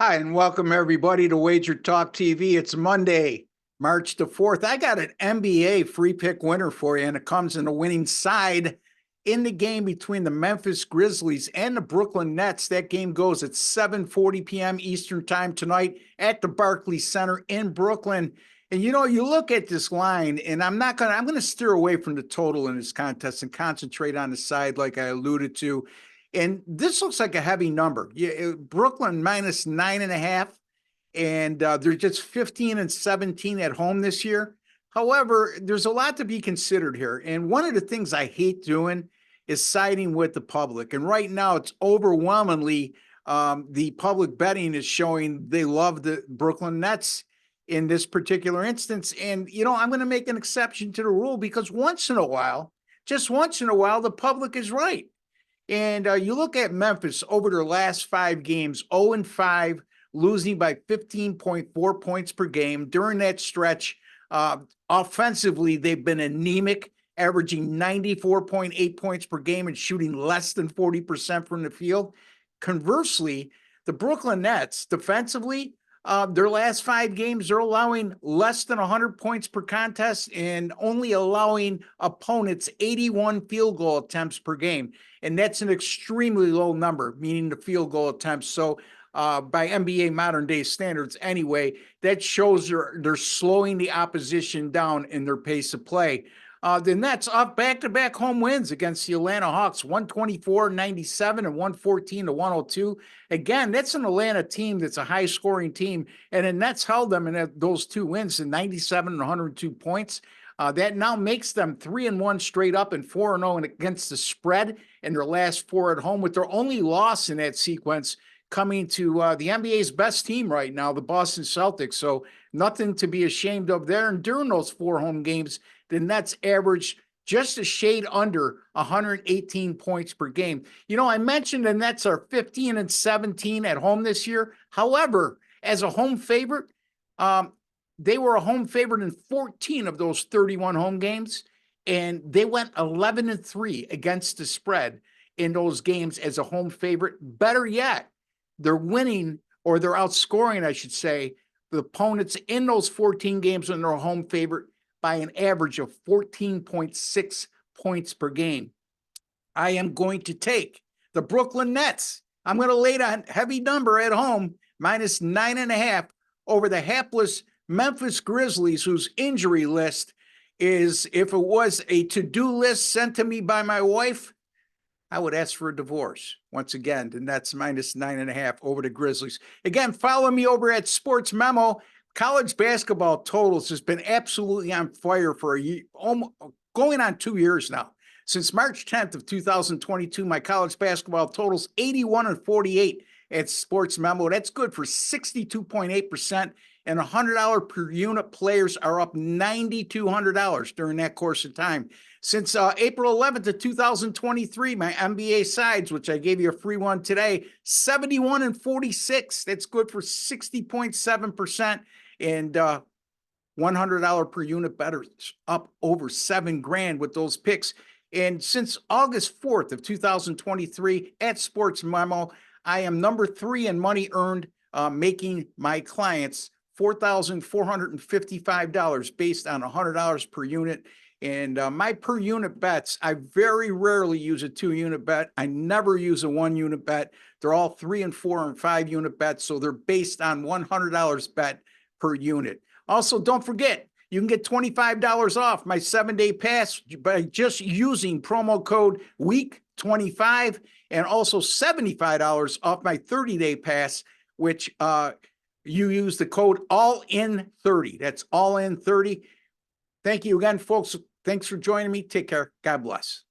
Hi, and welcome everybody to Wager Talk TV. It's Monday, March the 4th. I got an NBA free pick winner for you, and it comes in the winning side in the game between the Memphis Grizzlies and the Brooklyn Nets. That game goes at 7:40 p.m. Eastern time tonight at the Barclays Center in Brooklyn. And you look at this line, and I'm going to steer away from the total in this contest and concentrate on the side like I alluded to. And this looks like a heavy number. Brooklyn minus 9.5, and they're just 15 and 17 at home this year. However, there's a lot to be considered here. And one of the things I hate doing is siding with the public. And right now, it's overwhelmingly the public betting is showing they love the Brooklyn Nets in this particular instance. And, I'm going to make an exception to the rule because just once in a while, the public is right. And you look at Memphis over their last 5 games, 0-5, losing by 15.4 points per game. During that stretch, offensively, they've been anemic, averaging 94.8 points per game and shooting less than 40% from the field. Conversely, the Brooklyn Nets, defensively, their last 5 games, they're allowing less than 100 points per contest and only allowing opponents 81 field goal attempts per game. And that's an extremely low number, meaning the field goal attempts. So by NBA modern day standards anyway, that shows they're slowing the opposition down in their pace of play. The Nets off back-to-back home wins against the Atlanta Hawks, 124-97 and 114-102. Again, that's an Atlanta team that's a high-scoring team, and the Nets held them in those 2 wins to 97 and 102 points. That now makes them 3-1 straight up and 4-0 against the spread in their last 4 at home, with their only loss in that sequence coming to the NBA's best team right now, the Boston Celtics. So nothing to be ashamed of there. And during those 4 home games, the Nets averaged just a shade under 118 points per game. I mentioned the Nets are 15 and 17 at home this year. However, as a home favorite, they were a home favorite in 14 of those 31 home games, and they went 11 and 3 against the spread in those games as a home favorite. Better yet, they're winning, or they're outscoring, I should say, the opponents in those 14 games when they're a home favorite by an average of 14.6 points per game. I am going to take the Brooklyn Nets. I'm going to lay a heavy number at home, minus 9.5, over the hapless Memphis Grizzlies, whose injury list is, if it was a to-do list sent to me by my wife, I would ask for a divorce. Once again, the Nets minus 9.5 over the Grizzlies. Again, follow me over at Sports Memo. College basketball totals has been absolutely on fire for a year, going on 2 years now. Since March 10th of 2022, my college basketball totals 81 and 48 at Sports Memo. That's good for 62.8%, and $100 per unit players are up $9,200 during that course of time. Since April 11th of 2023, my NBA sides, which I gave you a free one today, 71 and 46. That's good for 60.7%, and $100 per unit bettors up over $7,000 with those picks. And since August 4th of 2023 at Sports Memo, I am number 3 in money earned, making my clients $4,455 based on $100 per unit. And my per unit bets, I very rarely use a 2-unit bet. I never use a 1-unit bet. They're all 3 and 4 and 5-unit bets. So they're based on $100 bet per unit. Also, don't forget, you can get $25 off my 7-day pass by just using promo code WEEK25, and also $75 off my 30-day pass, which you use the code ALLIN30. That's ALLIN30. Thank you again, folks. Thanks for joining me. Take care. God bless.